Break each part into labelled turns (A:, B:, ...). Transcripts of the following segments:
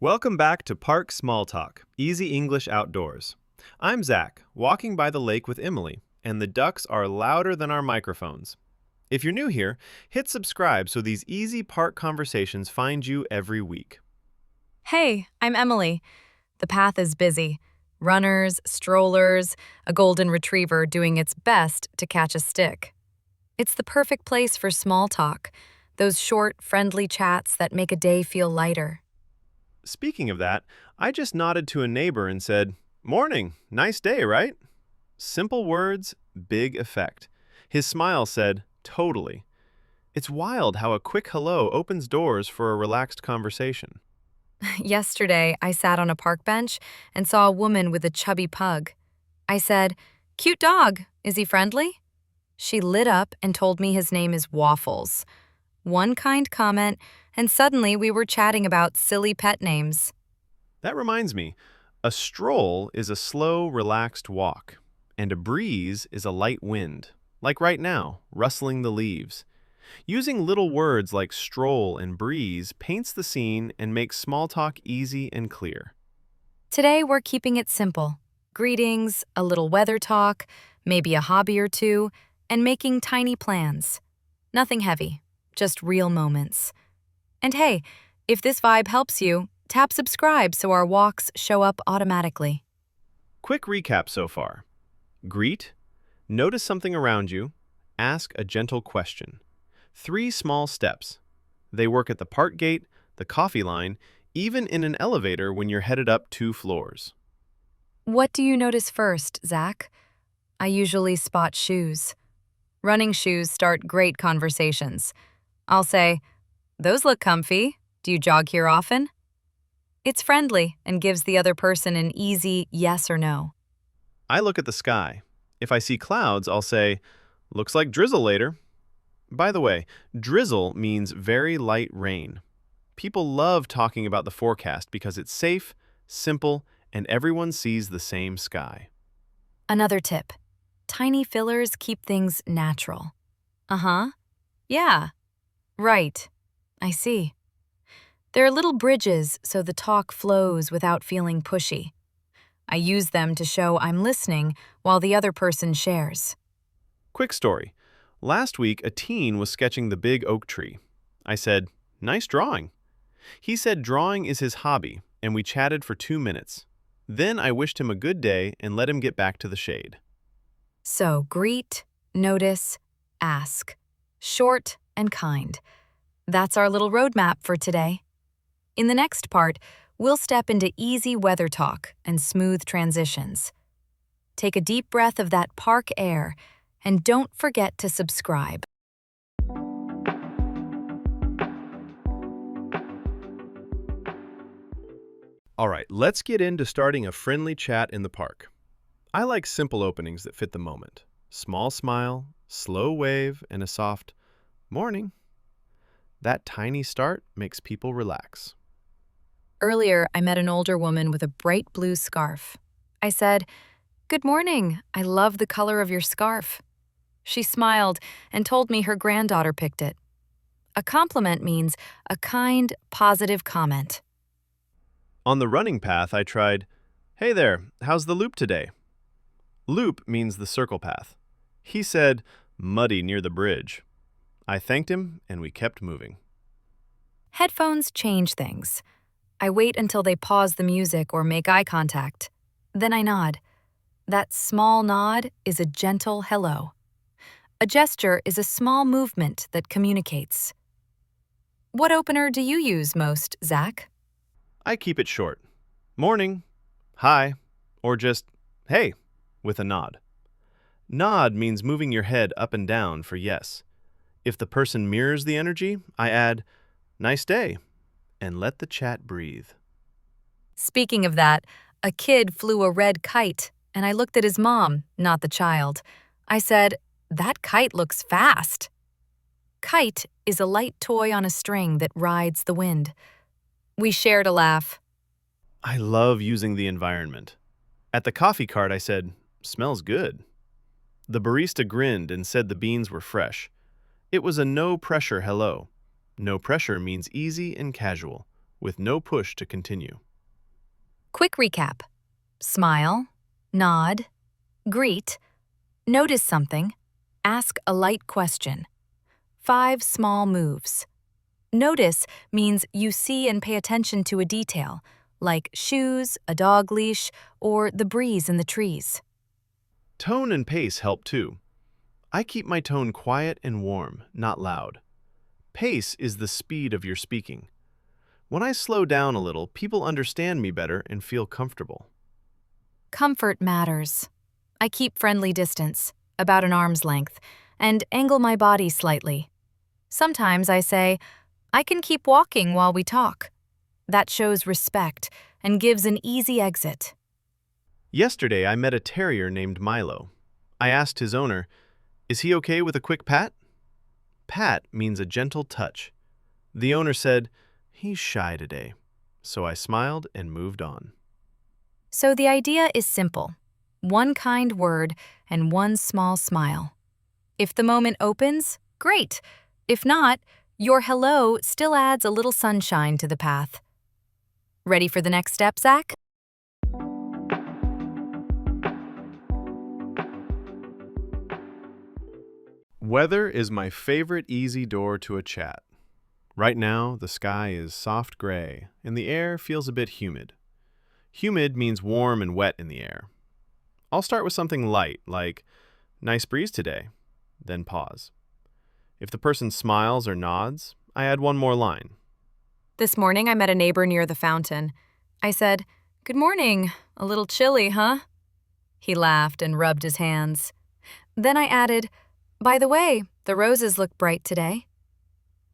A: Welcome back to Park Small Talk, Easy English Outdoors. I'm Zach, walking by the lake with Emily, and the ducks are louder than our microphones. If you're new here, hit subscribe so these easy park conversations find you every week.
B: Hey, I'm Emily. The path is busy. Runners, strollers, a golden retriever doing its best to catch a stick. It's the perfect place for small talk, those short, friendly chats that make a day feel lighter.
A: Speaking of that, I just nodded to a neighbor and said, "Morning, nice day, right?" Simple words, big effect. His smile said, "Totally." It's wild how a quick hello opens doors for a relaxed conversation.
B: Yesterday, I sat on a park bench and saw a woman with a chubby pug. I said, "Cute dog. Is he friendly?" She lit up and told me his name is Waffles. One kind comment, and suddenly we were chatting about silly pet names.
A: That reminds me, a stroll is a slow, relaxed walk, and a breeze is a light wind, like right now, rustling the leaves. Using little words like stroll and breeze paints the scene and makes small talk easy and clear.
B: Today, we're keeping it simple. Greetings, a little weather talk, maybe a hobby or two, and making tiny plans. Nothing heavy, just real moments. And hey, if this vibe helps you, tap subscribe so our walks show up automatically.
A: Quick recap so far. Greet, notice something around you, ask a gentle question. 3 small steps. They work at the park gate, the coffee line, even in an elevator when you're headed up 2 floors.
B: What do you notice first, Zach? I usually spot shoes. Running shoes start great conversations. I'll say, "Those look comfy. Do you jog here often?" It's friendly and gives the other person an easy yes or no.
A: I look at the sky. If I see clouds, I'll say, "Looks like drizzle later." By the way, drizzle means very light rain. People love talking about the forecast because it's safe, simple, and everyone sees the same sky.
B: Another tip. Tiny fillers keep things natural. Uh-huh. Yeah. Right. I see. There are little bridges so the talk flows without feeling pushy. I use them to show I'm listening while the other person shares.
A: Quick story. Last week, a teen was sketching the big oak tree. I said, "Nice drawing." He said drawing is his hobby, and we chatted for 2 minutes. Then I wished him a good day and let him get back to the shade.
B: So greet, notice, ask. Short and kind. That's our little roadmap for today. In the next part, we'll step into easy weather talk and smooth transitions. Take a deep breath of that park air, and don't forget to subscribe.
A: All right, let's get into starting a friendly chat in the park. I like simple openings that fit the moment. Small smile, slow wave, and a soft morning. That tiny start makes people relax.
B: Earlier, I met an older woman with a bright blue scarf. I said, "Good morning. I love the color of your scarf." She smiled and told me her granddaughter picked it. A compliment means a kind, positive comment.
A: On the running path, I tried, "Hey there, how's the loop today?" Loop means the circle path. He said, "Muddy near the bridge." I thanked him and we kept moving.
B: Headphones change things. I wait until they pause the music or make eye contact. Then I nod. That small nod is a gentle hello. A gesture is a small movement that communicates. What opener do you use most, Zach?
A: I keep it short. Morning, hi, or just, hey, with a nod. Nod means moving your head up and down for yes. If the person mirrors the energy, I add, "Nice day," and let the chat breathe.
B: Speaking of that, a kid flew a red kite, and I looked at his mom, not the child. I said, "That kite looks fast." Kite is a light toy on a string that rides the wind. We shared a laugh.
A: I love using the environment. At the coffee cart, I said, "Smells good." The barista grinned and said the beans were fresh. It was a no-pressure hello. No pressure means easy and casual, with no push to continue.
B: Quick recap. Smile, nod, greet, notice something, ask a light question. 5 small moves. Notice means you see and pay attention to a detail, like shoes, a dog leash, or the breeze in the trees.
A: Tone and pace help too. I keep my tone quiet and warm, not loud. Pace is the speed of your speaking. When I slow down a little, people understand me better and feel comfortable.
B: Comfort matters. I keep friendly distance, about an arm's length, and angle my body slightly. Sometimes I say, I can keep walking while we talk. That shows respect and gives an easy exit.
A: Yesterday, I met a terrier named Milo. I asked his owner, "Is he okay with a quick pat?" Pat means a gentle touch. The owner said, "He's shy today." So I smiled and moved on.
B: So the idea is simple. One kind word and one small smile. If the moment opens, great. If not, your hello still adds a little sunshine to the path. Ready for the next step, Zach?
A: Weather is my favorite easy door to a chat. Right now, the sky is soft gray, and the air feels a bit humid. Humid means warm and wet in the air. I'll start with something light, like, "Nice breeze today," then pause. If the person smiles or nods, I add one more line.
B: This morning I met a neighbor near the fountain. I said, "Good morning. A little chilly, huh?" He laughed and rubbed his hands. Then I added, "By the way, the roses look bright today."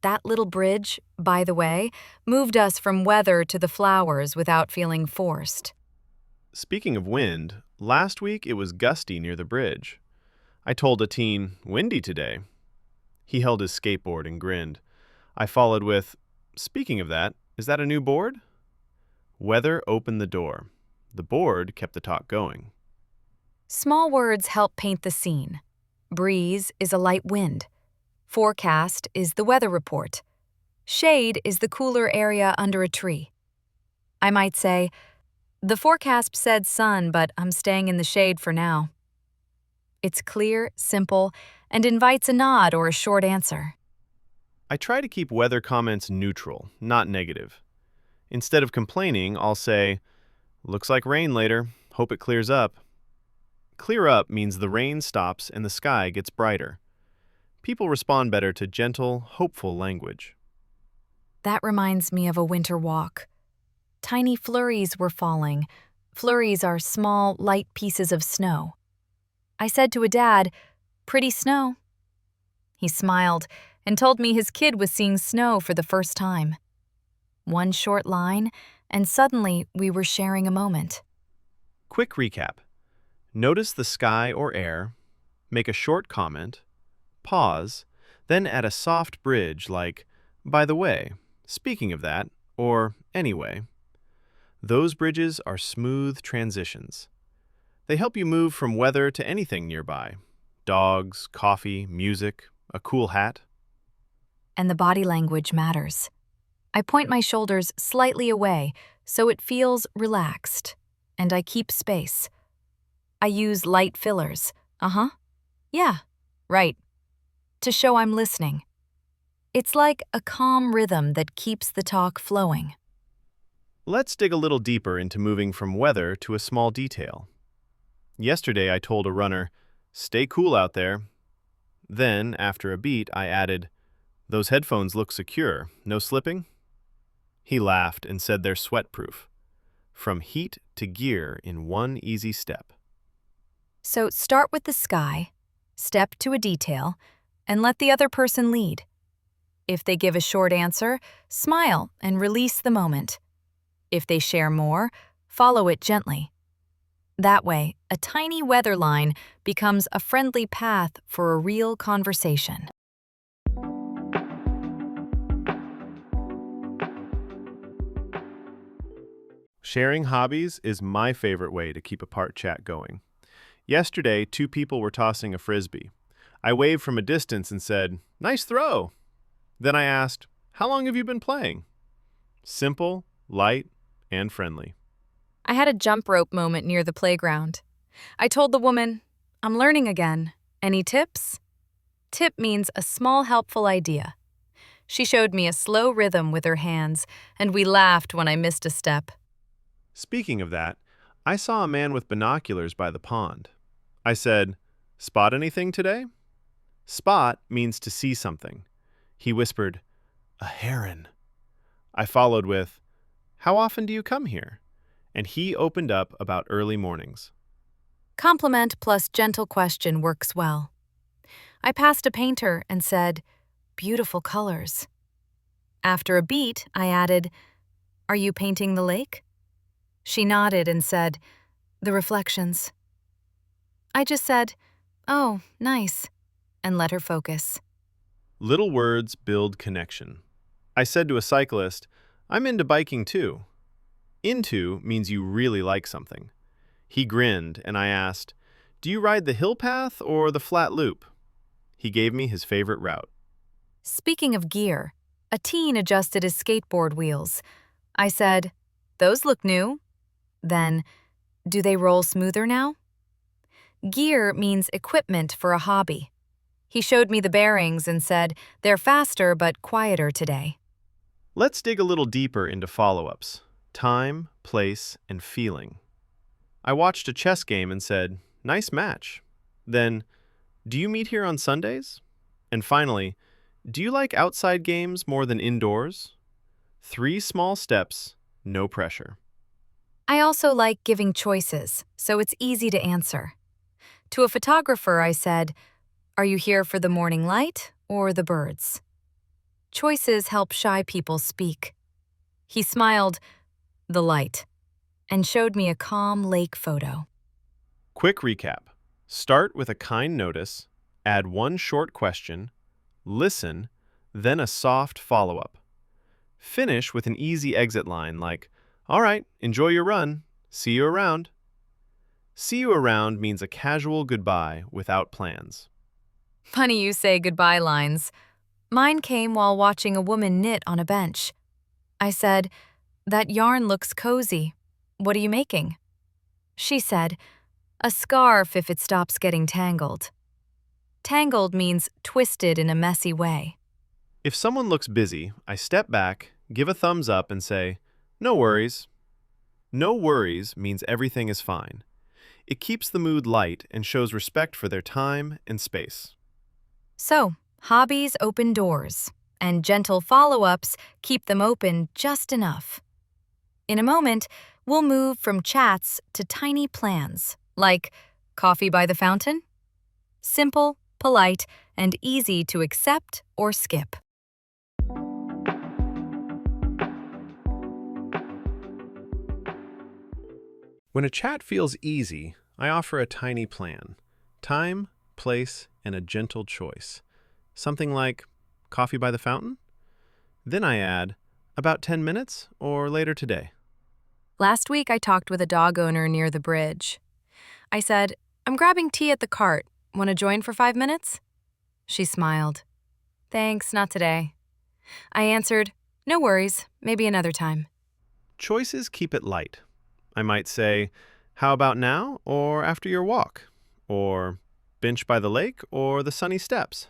B: That little bridge, by the way, moved us from weather to the flowers without feeling forced.
A: Speaking of wind, last week it was gusty near the bridge. I told a teen, "Windy today." He held his skateboard and grinned. I followed with, "Speaking of that, is that a new board?" Weather opened the door. The board kept the talk going.
B: Small words help paint the scene. Breeze is a light wind. Forecast is the weather report. Shade is the cooler area under a tree. I might say, "The forecast said sun, but I'm staying in the shade for now." It's clear, simple, and invites a nod or a short answer.
A: I try to keep weather comments neutral, not negative. Instead of complaining, I'll say, "Looks like rain later. Hope it clears up." Clear up means the rain stops and the sky gets brighter. People respond better to gentle, hopeful language.
B: That reminds me of a winter walk. Tiny flurries were falling. Flurries are small, light pieces of snow. I said to a dad, "Pretty snow." He smiled and told me his kid was seeing snow for the first time. One short line, and suddenly we were sharing a moment.
A: Quick recap. Notice the sky or air, make a short comment, pause, then add a soft bridge like, "By the way, speaking of that," or "anyway." Those bridges are smooth transitions. They help you move from weather to anything nearby. Dogs, coffee, music, a cool hat.
B: And the body language matters. I point my shoulders slightly away so it feels relaxed, and I keep space. I use light fillers. Yeah, right. To show I'm listening. It's like a calm rhythm that keeps the talk flowing.
A: Let's dig a little deeper into moving from weather to a small detail. Yesterday I told a runner, "Stay cool out there." Then, after a beat, I added, "Those headphones look secure. No slipping?" He laughed and said they're sweat-proof. From heat to gear in one easy step.
B: So start with the sky, step to a detail, and let the other person lead. If they give a short answer, smile and release the moment. If they share more, follow it gently. That way, a tiny weather line becomes a friendly path for a real conversation.
A: Sharing hobbies is my favorite way to keep a part chat going. Yesterday, 2 people were tossing a frisbee. I waved from a distance and said, "Nice throw." Then I asked, "How long have you been playing?" Simple, light, and friendly.
B: I had a jump rope moment near the playground. I told the woman, I'm learning again. Any tips? Tip means a small helpful idea. She showed me a slow rhythm with her hands, and we laughed when I missed a step.
A: Speaking of that, I saw a man with binoculars by the pond. I said, "Spot anything today?" Spot means to see something. He whispered, "A heron." I followed with, "How often do you come here?" And he opened up about early mornings.
B: Compliment plus gentle question works well. I passed a painter and said, beautiful colors. After a beat, I added, are you painting the lake? She nodded and said, the reflections. I just said, oh, nice, and let her focus.
A: Little words build connection. I said to a cyclist, "I'm into biking too." Into means you really like something. He grinned, and I asked, "Do you ride the hill path or the flat loop?" He gave me his favorite route.
B: Speaking of gear, a teen adjusted his skateboard wheels. I said, those look new. Then, do they roll smoother now? Gear means equipment for a hobby. He showed me the bearings and said, they're faster but quieter today.
A: Let's dig a little deeper into follow-ups: time, place, and feeling. I watched a chess game and said, "Nice match." Then, "Do you meet here on Sundays?" And finally, "Do you like outside games more than indoors?" 3 small steps, no pressure.
B: I also like giving choices, so it's easy to answer. To a photographer, I said, are you here for the morning light or the birds? Choices help shy people speak. He smiled, the light, and showed me a calm lake photo.
A: Quick recap. Start with a kind notice, add one short question, listen, then a soft follow-up. Finish with an easy exit line like, "All right, enjoy your run. See you around." See you around means a casual goodbye without plans.
B: Funny you say goodbye lines. Mine came while watching a woman knit on a bench. I said, that yarn looks cozy. What are you making? She said, a scarf if it stops getting tangled. Tangled means twisted in a messy way.
A: If someone looks busy, I step back, give a thumbs up, and say, "No worries." No worries means everything is fine. It keeps the mood light and shows respect for their time and space.
B: So, hobbies open doors, and gentle follow-ups keep them open just enough. In a moment, we'll move from chats to tiny plans, like coffee by the fountain? Simple, polite, and easy to accept or skip.
A: When a chat feels easy, I offer a tiny plan: time, place, and a gentle choice. Something like coffee by the fountain? Then I add, about 10 minutes or later today.
B: Last week, I talked with a dog owner near the bridge. I said, I'm grabbing tea at the cart. Want to join for 5 minutes? She smiled. Thanks, not today. I answered, no worries, maybe another time.
A: Choices keep it light. I might say, how about now or after your walk? Or bench by the lake or the sunny steps?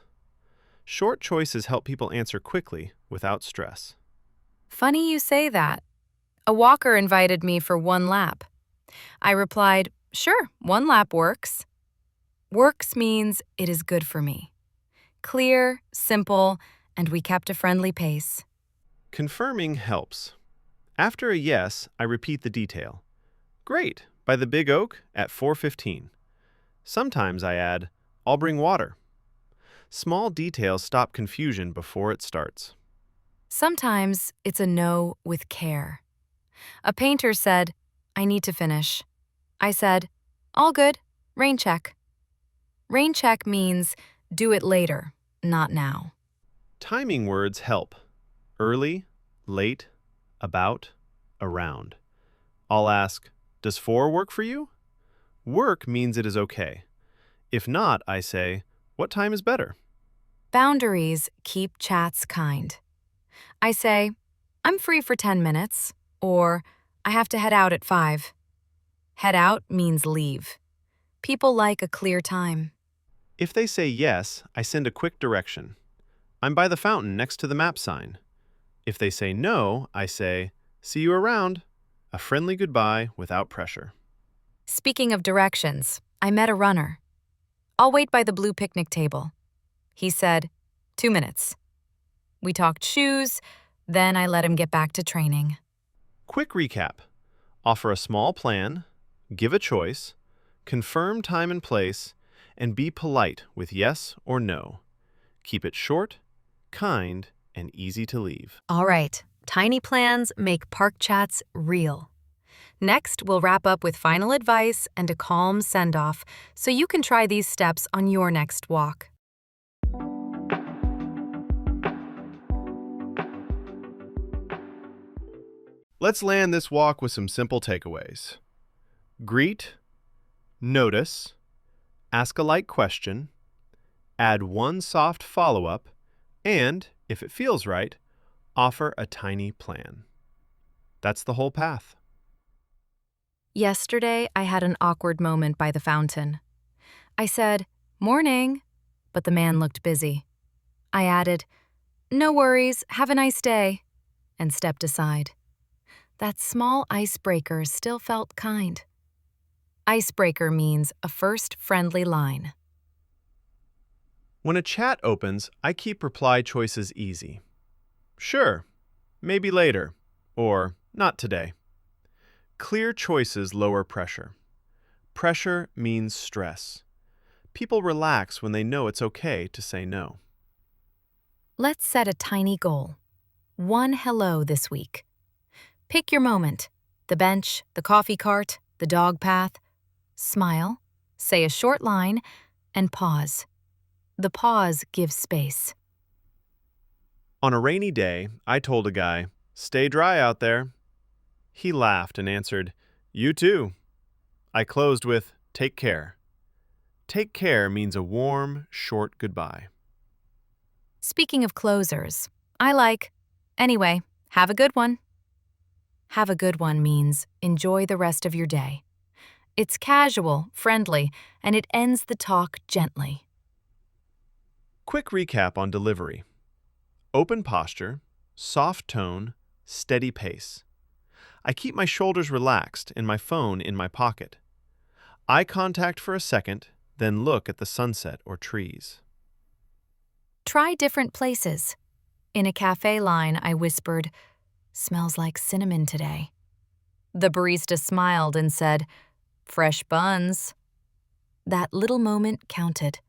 A: Short choices help people answer quickly without stress.
B: Funny you say that. A walker invited me for 1 lap. I replied, sure, 1 lap works. Works means it is good for me. Clear, simple, and we kept a friendly pace.
A: Confirming helps. After a yes, I repeat the detail. Great, by the big oak at 4:15. Sometimes I add, I'll bring water. Small details stop confusion before it starts.
B: Sometimes it's a no with care. A painter said, I need to finish. I said, all good, rain check. Rain check means do it later, not now.
A: Timing words help. Early, late, about, around. I'll ask, does 4 work for you? Work means it is okay. If not, I say, what time is better?
B: Boundaries keep chats kind. I say, I'm free for 10 minutes, or I have to head out at 5. Head out means leave. People like a clear time.
A: If they say yes, I send a quick direction. I'm by the fountain next to the map sign. If they say no, I say, see you around. A friendly goodbye without pressure.
B: Speaking of directions, I met a runner. I'll wait by the blue picnic table. He said, 2 minutes. We talked shoes, then I let him get back to training.
A: Quick recap. Offer a small plan, give a choice, confirm time and place, and be polite with yes or no. Keep it short, kind, and easy to leave.
B: All right, tiny plans make park chats real. Next, we'll wrap up with final advice and a calm send-off so you can try these steps on your next walk.
A: Let's land this walk with some simple takeaways. Greet, notice, ask a light question, add one soft follow-up, and, if it feels right, offer a tiny plan. That's the whole path.
B: Yesterday, I had an awkward moment by the fountain. I said, "Morning," but the man looked busy. I added, "No worries, have a nice day," and stepped aside. That small icebreaker still felt kind. Icebreaker means a first friendly line.
A: When a chat opens, I keep reply choices easy. Sure, maybe later, or not today. Clear choices lower pressure. Pressure means stress. People relax when they know it's okay to say no.
B: Let's set a tiny goal. One hello this week. Pick your moment. The bench, the coffee cart, the dog path. Smile, say a short line, and pause. The pause gives space.
A: On a rainy day, I told a guy, "Stay dry out there." He laughed and answered, "You too." I closed with, "Take care." Take care means a warm, short goodbye.
B: Speaking of closers, I like, "Anyway, have a good one." Have a good one means enjoy the rest of your day. It's casual, friendly, and it ends the talk gently.
A: Quick recap on delivery. Open posture, soft tone, steady pace. I keep my shoulders relaxed and my phone in my pocket. Eye contact for a second, then look at the sunset or trees.
B: Try different places. In a cafe line, I whispered, "Smells like cinnamon today." The barista smiled and said, "Fresh buns." That little moment counted.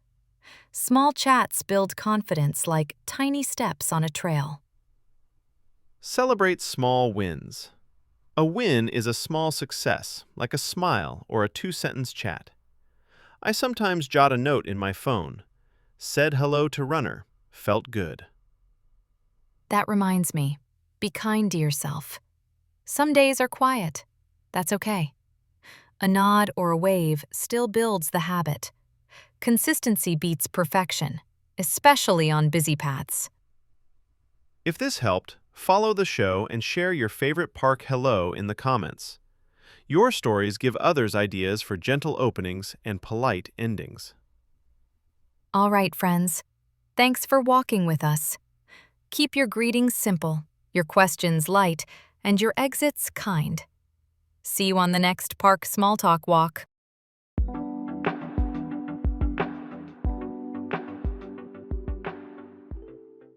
B: Small chats build confidence like tiny steps on a trail.
A: Celebrate small wins. A win is a small success, like a smile or a two-sentence chat. I sometimes jot a note in my phone. Said hello to runner. Felt good.
B: That reminds me, be kind to yourself. Some days are quiet. That's okay. A nod or a wave still builds the habit. Consistency beats perfection, especially on busy paths.
A: If this helped, follow the show and share your favorite park hello in the comments. Your stories give others ideas for gentle openings and polite endings.
B: All right, friends. Thanks for walking with us. Keep your greetings simple, your questions light, and your exits kind. See you on the next Park Small Talk walk.